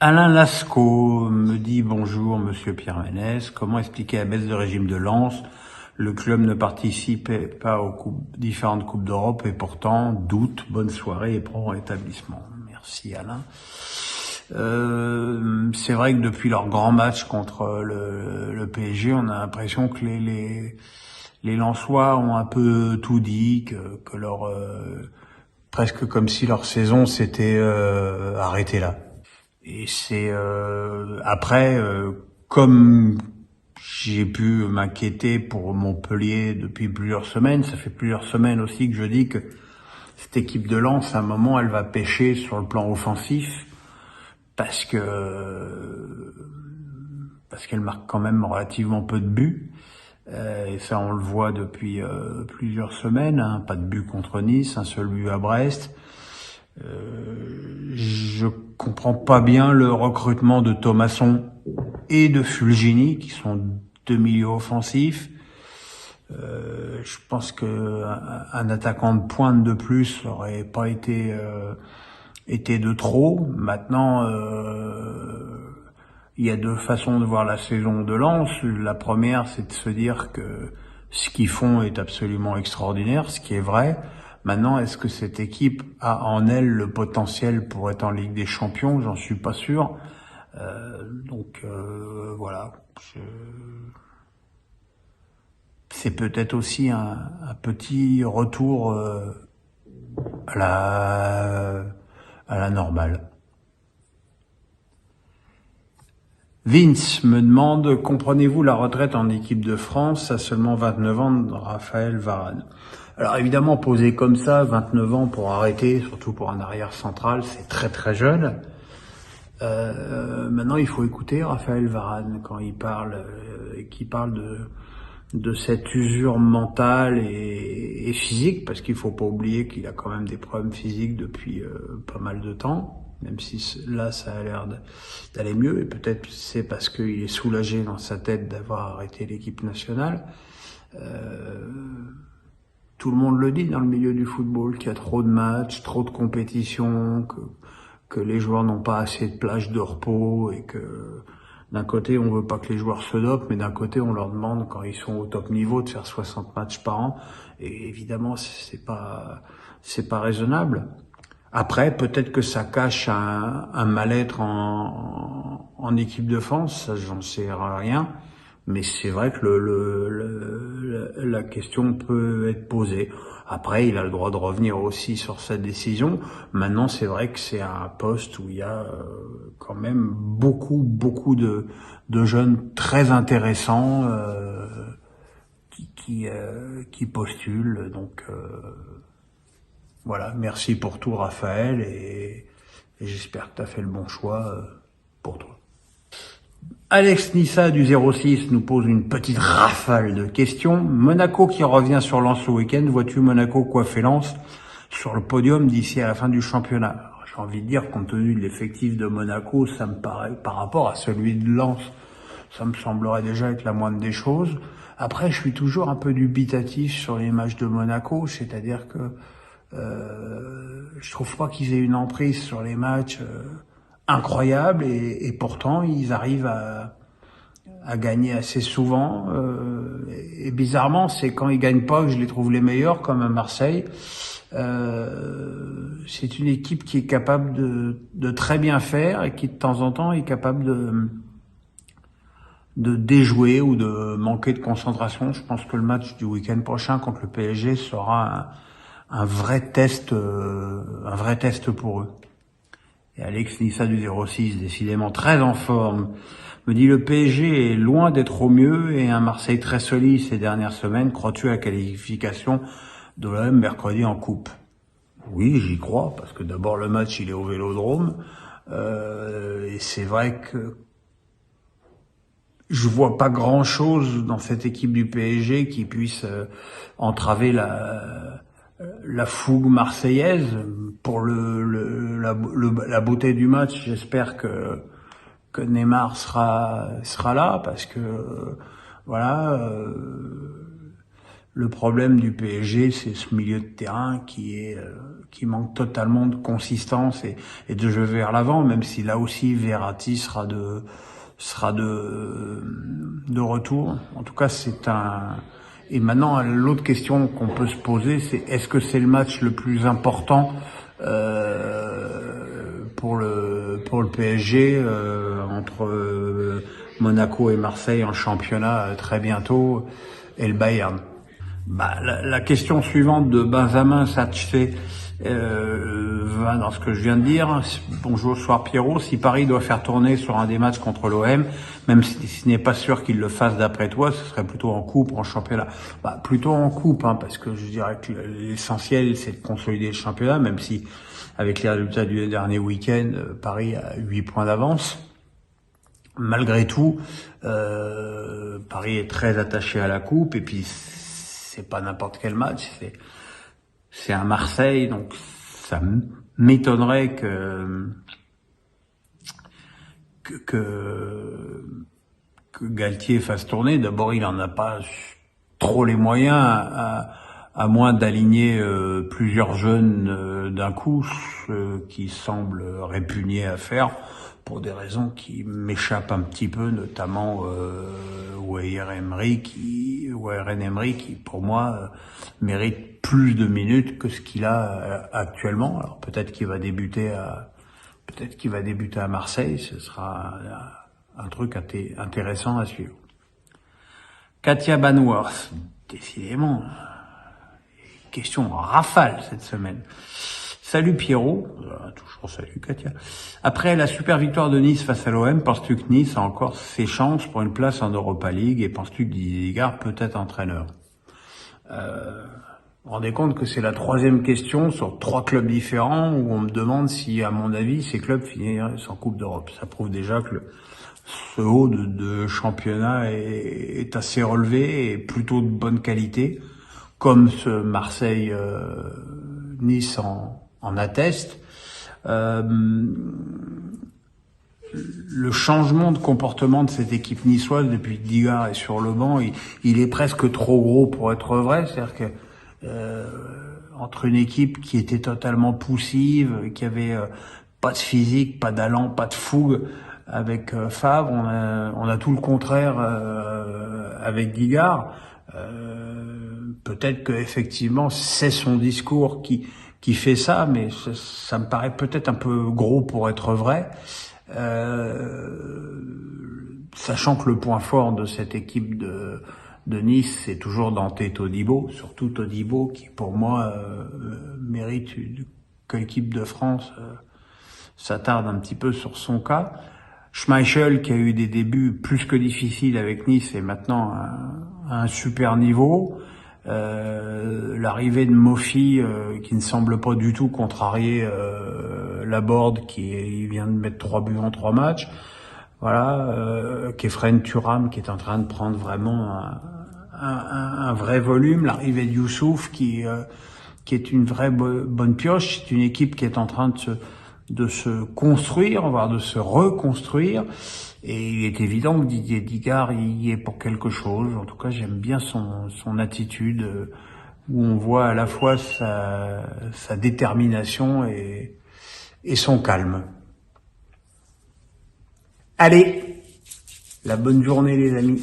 Alain Lascaux me dit bonjour Monsieur Pierre Ménès, comment expliquer la baisse de régime de Lens? Le club ne participait pas aux différentes coupes d'Europe et pourtant doute, bonne soirée et prend rétablissement. Merci Alain. C'est vrai que depuis leur grand match contre le PSG, on a l'impression que les Lensois ont un peu tout dit, que leur presque comme si leur saison s'était arrêtée là. Et c'est après, comme j'ai pu m'inquiéter pour Montpellier depuis plusieurs semaines, ça fait plusieurs semaines aussi que je dis que cette équipe de Lens, à un moment, elle va pêcher sur le plan offensif parce que parce qu'elle marque quand même relativement peu de buts. Et ça, on le voit depuis plusieurs semaines. Hein. Pas de but contre Nice, un seul but à Brest. Je comprends pas bien le recrutement de Thomasson et de Fulgini, qui sont deux milieux offensifs. Je pense que un attaquant de pointe de plus aurait pas été de trop. Maintenant, il y a deux façons de voir la saison de Lens. La première, c'est de se dire que ce qu'ils font est absolument extraordinaire, ce qui est vrai. Maintenant, est-ce que cette équipe a en elle le potentiel pour être en Ligue des Champions? J'en suis pas sûr. Voilà. C'est peut-être aussi un petit retour à la normale. Vince me demande, comprenez-vous la retraite en équipe de France à seulement 29 ans de Raphaël Varane? Alors évidemment, posé comme ça, 29 ans pour arrêter, surtout pour un arrière central, c'est très très jeune. Maintenant, il faut écouter Raphaël Varane quand il parle, qui parle de cette usure mentale et physique, parce qu'il faut pas oublier qu'il a quand même des problèmes physiques depuis pas mal de temps. Même si là, ça a l'air d'aller mieux, et peut-être c'est parce qu'il est soulagé dans sa tête d'avoir arrêté l'équipe nationale. Tout le monde le dit dans le milieu du football, qu'il y a trop de matchs, trop de compétitions, que les joueurs n'ont pas assez de plages de repos, et que d'un côté, on veut pas que les joueurs se dopent, mais d'un côté, on leur demande, quand ils sont au top niveau, de faire 60 matchs par an. Et évidemment, c'est pas raisonnable. Après, peut-être que ça cache un mal-être en équipe de France, ça j'en sais rien, mais c'est vrai que la question peut être posée. Après, il a le droit de revenir aussi sur sa décision. Maintenant, c'est vrai que c'est un poste où il y a quand même beaucoup de jeunes très intéressants qui postulent. Donc voilà, merci pour tout Raphaël, et j'espère que tu as fait le bon choix pour toi. Alex Nissa du 06 nous pose une petite rafale de questions. Monaco qui revient sur Lens ce week-end. Vois-tu Monaco coiffer Lens sur le podium d'ici à la fin du championnat? Alors, j'ai envie de dire, compte tenu de l'effectif de Monaco, ça me paraît, par rapport à celui de Lens, ça me semblerait déjà être la moindre des choses. Après, je suis toujours un peu dubitatif sur les matchs de Monaco, c'est-à-dire que je trouve pas qu'ils aient une emprise sur les matchs incroyable, et pourtant ils arrivent à gagner assez souvent. Et bizarrement, c'est quand ils gagnent pas que je les trouve les meilleurs, comme à Marseille. C'est une équipe qui est capable de très bien faire, et qui de temps en temps est capable de déjouer ou de manquer de concentration. Je pense que le match du week-end prochain contre le PSG sera un vrai test pour eux. Et Alex Nissa du 06, décidément très en forme, me dit le PSG est loin d'être au mieux et un Marseille très solide ces dernières semaines. Crois-tu à la qualification de l'OM mercredi en coupe? Oui, j'y crois, parce que d'abord le match il est au Vélodrome, et c'est vrai que je vois pas grand-chose dans cette équipe du PSG qui puisse entraver la fougue marseillaise. Pour la beauté du match, j'espère que Neymar sera là, parce que voilà, Le problème du PSG, c'est ce milieu de terrain qui manque totalement de consistance et de jeu vers l'avant, même si là aussi Verratti sera de retour. En tout cas, et maintenant, l'autre question qu'on peut se poser, c'est est-ce que c'est le match le plus important pour le PSG entre Monaco et Marseille en championnat très bientôt et le Bayern. La question suivante de Benjamin Satché va dans ce que je viens de dire. Bonjour Pierrot, si Paris doit faire tourner sur un des matchs contre l'OM, même si ce n'est pas sûr qu'il le fasse d'après toi, ce serait plutôt en coupe ou en championnat. Plutôt en coupe, parce que je dirais que l'essentiel c'est de consolider le championnat, même si avec les résultats du dernier week-end, Paris a 8 points d'avance. Malgré tout, Paris est très attaché à la coupe, et puis c'est pas n'importe quel match, c'est un Marseille, donc ça m'étonnerait que Galtier fasse tourner. D'abord, il en a pas trop les moyens, à moins d'aligner plusieurs jeunes d'un coup, ce qui semble répugné à faire pour des raisons qui m'échappent un petit peu, notamment Warren Emery qui pour moi mérite plus de minutes que ce qu'il a actuellement. Alors peut-être qu'il va débuter à Marseille, ce sera un truc intéressant à suivre. Katia Banworth, décidément, question en rafale cette semaine. Salut Pierrot, toujours salut Katia. Après la super victoire de Nice face à l'OM, penses-tu que Nice a encore ses chances pour une place en Europa League et penses-tu que Didier Digard peut être entraîneur? Vous vous rendez compte que c'est la troisième question sur 3 clubs différents où on me demande si, à mon avis, ces clubs finiraient sans Coupe d'Europe. Ça prouve déjà que ce haut de championnat est assez relevé et plutôt de bonne qualité, comme ce Marseille-Nice en atteste. Le changement de comportement de cette équipe niçoise depuis que Digard est sur le banc, il est presque trop gros pour être vrai. C'est-à-dire que entre une équipe qui était totalement poussive, qui avait pas de physique, pas d'allant, pas de fougue, avec Favre, on a tout le contraire avec Digard. Peut-être que effectivement c'est son discours qui fait ça, mais ça me paraît peut-être un peu gros pour être vrai. Sachant que le point fort de cette équipe de Nice, c'est toujours Dante Todibo, surtout Todibo qui pour moi mérite que l'équipe de France s'attarde un petit peu sur son cas. Schmeichel qui a eu des débuts plus que difficiles avec Nice et maintenant à un super niveau. L'arrivée de Mofi qui ne semble pas du tout contrarier Laborde qui vient de mettre 3 buts en 3 matchs. Voilà, Kefren Turam qui est en train de prendre vraiment un vrai volume. L'arrivée de Youssouf qui est une vraie bonne pioche. C'est une équipe qui est en train de se construire, voire de se reconstruire. Et il est évident que Didier Digard y est pour quelque chose. En tout cas, j'aime bien son attitude où on voit à la fois sa détermination et son calme. Allez, la bonne journée les amis.